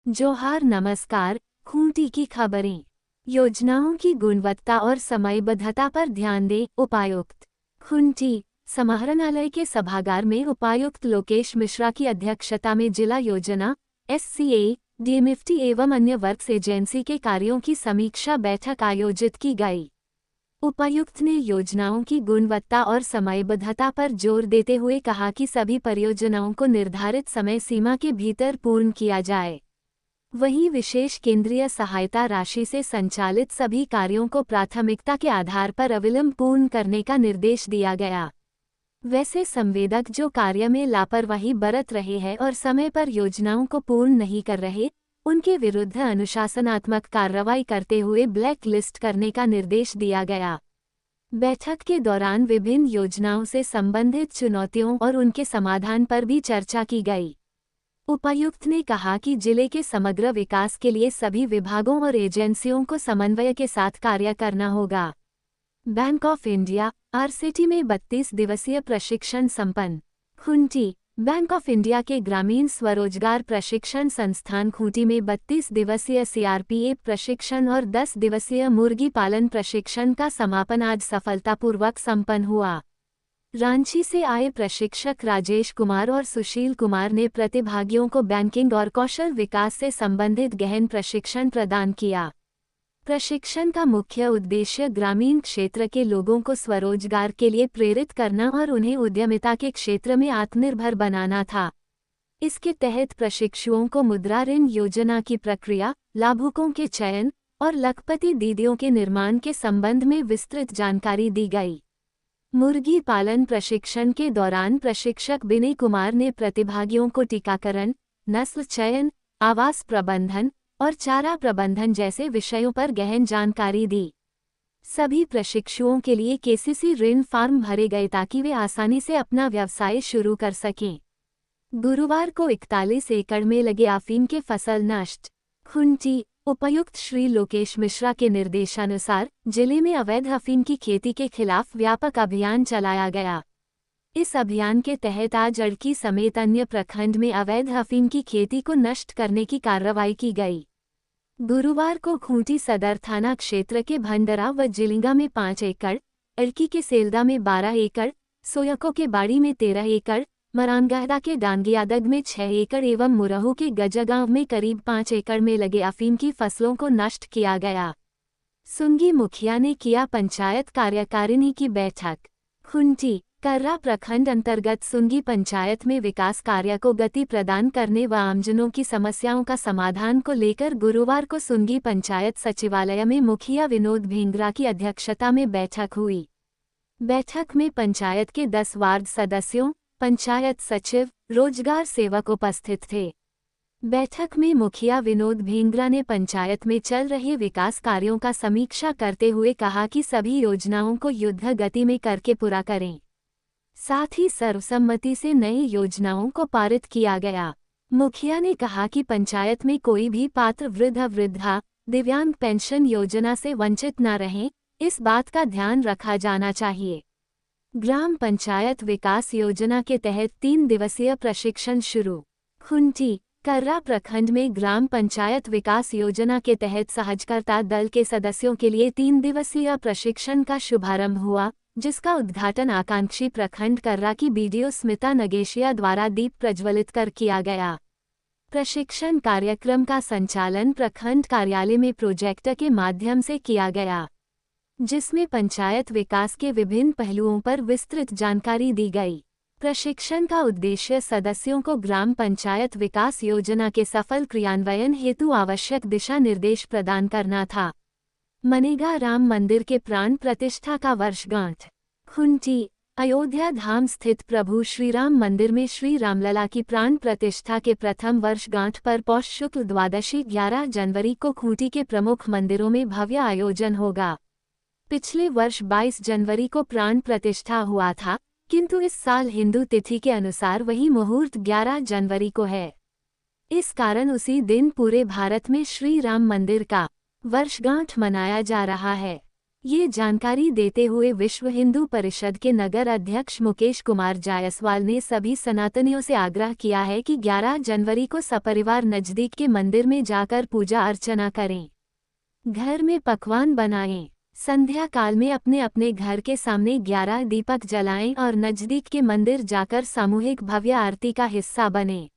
जोहार नमस्कार। खूंटी की खबरें। योजनाओं की गुणवत्ता और समयबद्धता पर ध्यान दें। उपायुक्त खूंटी समाहरणालय के सभागार में उपायुक्त लोकेश मिश्रा की अध्यक्षता में जिला योजना SCA, DMFT एवं अन्य वर्क्स एजेंसी के कार्यों की समीक्षा बैठक आयोजित की गई। उपायुक्त ने योजनाओं की गुणवत्ता और समयबद्धता पर जोर देते हुए कहा कि सभी परियोजनाओं को निर्धारित समय सीमा के भीतर पूर्ण किया जाए। वहीं विशेष केंद्रीय सहायता राशि से संचालित सभी कार्यों को प्राथमिकता के आधार पर अविलंब पूर्ण करने का निर्देश दिया गया। वैसे संवेदक जो कार्य में लापरवाही बरत रहे हैं और समय पर योजनाओं को पूर्ण नहीं कर रहे, उनके विरुद्ध अनुशासनात्मक कार्रवाई करते हुए ब्लैक लिस्ट करने का निर्देश दिया गया। बैठक के दौरान विभिन्न योजनाओं से संबंधित चुनौतियों और उनके समाधान पर भी चर्चा की गई। उपायुक्त ने कहा कि जिले के समग्र विकास के लिए सभी विभागों और एजेंसियों को समन्वय के साथ कार्य करना होगा। बैंक ऑफ इंडिया RCT में 32 दिवसीय प्रशिक्षण संपन्न। खूंटी बैंक ऑफ इंडिया के ग्रामीण स्वरोजगार प्रशिक्षण संस्थान खूंटी में 32 दिवसीय CRPA प्रशिक्षण और 10 दिवसीय मुर्गी पालन प्रशिक्षण का समापन आज सफलतापूर्वक संपन्न हुआ। रांची से आए प्रशिक्षक राजेश कुमार और सुशील कुमार ने प्रतिभागियों को बैंकिंग और कौशल विकास से संबंधित गहन प्रशिक्षण प्रदान किया। प्रशिक्षण का मुख्य उद्देश्य ग्रामीण क्षेत्र के लोगों को स्वरोजगार के लिए प्रेरित करना और उन्हें उद्यमिता के क्षेत्र में आत्मनिर्भर बनाना था। इसके तहत प्रशिक्षुओं को मुद्रा ऋण योजना की प्रक्रिया, लाभुकों के चयन और लखपति दीदियों के निर्माण के संबंध में विस्तृत जानकारी दी गई। मुर्गी पालन प्रशिक्षण के दौरान प्रशिक्षक विनय कुमार ने प्रतिभागियों को टीकाकरण, नस्ल चयन, आवास प्रबंधन और चारा प्रबंधन जैसे विषयों पर गहन जानकारी दी। सभी प्रशिक्षुओं के लिए KCC ऋण फॉर्म भरे गए ताकि वे आसानी से अपना व्यवसाय शुरू कर सकें। गुरुवार को 41 एकड़ में लगे अफीम के फसल नष्ट। खूंटी उपायुक्त श्री लोकेश मिश्रा के निर्देशानुसार जिले में अवैध अफीम की खेती के खिलाफ व्यापक अभियान चलाया गया। इस अभियान के तहत आज अड़की समेत अन्य प्रखंड में अवैध अफीम की खेती को नष्ट करने की कार्रवाई की गई। गुरुवार को खूंटी सदर थाना क्षेत्र के भंडरा व जिलिंगा में 5 एकड़, अड़की के सेल्दा में 12 एकड़, सोयको के बाड़ी में 13 एकड़, मरानगहदा के डांगियादग में 6 एकड़ एवं मुरहू के गजगांव में करीब 5 एकड़ में लगे अफीम की फसलों को नष्ट किया गया। सुंगी मुखिया ने किया पंचायत कार्यकारिणी की बैठक। खूंटी कर्रा प्रखंड अंतर्गत सुंगी पंचायत में विकास कार्य को गति प्रदान करने व आमजनों की समस्याओं का समाधान को लेकर गुरुवार को सुंगी पंचायत सचिवालय में मुखिया विनोद भेंगरा की अध्यक्षता में बैठक हुई। बैठक में पंचायत के 10 वार्ड सदस्यों, पंचायत सचिव, रोजगार सेवक उपस्थित थे। बैठक में मुखिया विनोद भेंगरा ने पंचायत में चल रहे विकास कार्यों का समीक्षा करते हुए कहा कि सभी योजनाओं को युद्ध गति में करके पूरा करें। साथ ही सर्वसम्मति से नई योजनाओं को पारित किया गया। मुखिया ने कहा कि पंचायत में कोई भी पात्र वृद्धा, दिव्यांग पेंशन योजना से वंचित न रहें, इस बात का ध्यान रखा जाना चाहिए। ग्राम पंचायत विकास योजना के तहत 3 दिवसीय प्रशिक्षण शुरू। खूंटी कर्रा प्रखंड में ग्राम पंचायत विकास योजना के तहत सहजकर्ता दल के सदस्यों के लिए 3 दिवसीय प्रशिक्षण का शुभारंभ हुआ, जिसका उद्घाटन आकांक्षी प्रखंड कर्रा की BDO स्मिता नगेशिया द्वारा दीप प्रज्वलित कर किया गया। प्रशिक्षण कार्यक्रम का संचालन प्रखंड कार्यालय में प्रोजेक्टर के माध्यम से किया गया, जिसमें पंचायत विकास के विभिन्न पहलुओं पर विस्तृत जानकारी दी गई। प्रशिक्षण का उद्देश्य सदस्यों को ग्राम पंचायत विकास योजना के सफल क्रियान्वयन हेतु आवश्यक दिशा निर्देश प्रदान करना था। मनेगा राम मंदिर के प्राण प्रतिष्ठा का वर्षगांठ। खूंटी अयोध्या धाम स्थित प्रभु श्रीराम मंदिर में श्री रामलला की प्राण प्रतिष्ठा के प्रथम वर्षगांठ पर पौष शुक्ल द्वादशी 11 जनवरी को खूंटी के प्रमुख मंदिरों में भव्य आयोजन होगा। पिछले वर्ष 22 जनवरी को प्राण प्रतिष्ठा हुआ था, किंतु इस साल हिंदू तिथि के अनुसार वही मुहूर्त 11 जनवरी को है। इस कारण उसी दिन पूरे भारत में श्री राम मंदिर का वर्षगांठ मनाया जा रहा है। ये जानकारी देते हुए विश्व हिंदू परिषद के नगर अध्यक्ष मुकेश कुमार जायसवाल ने सभी सनातनियों से आग्रह किया है कि 11 जनवरी को सपरिवार नजदीक के मंदिर में जाकर पूजा अर्चना करें, घर में पकवान बनाएं, संध्या काल में अपने अपने घर के सामने 11 दीपक जलाएं और नजदीक के मंदिर जाकर सामूहिक भव्य आरती का हिस्सा बनें।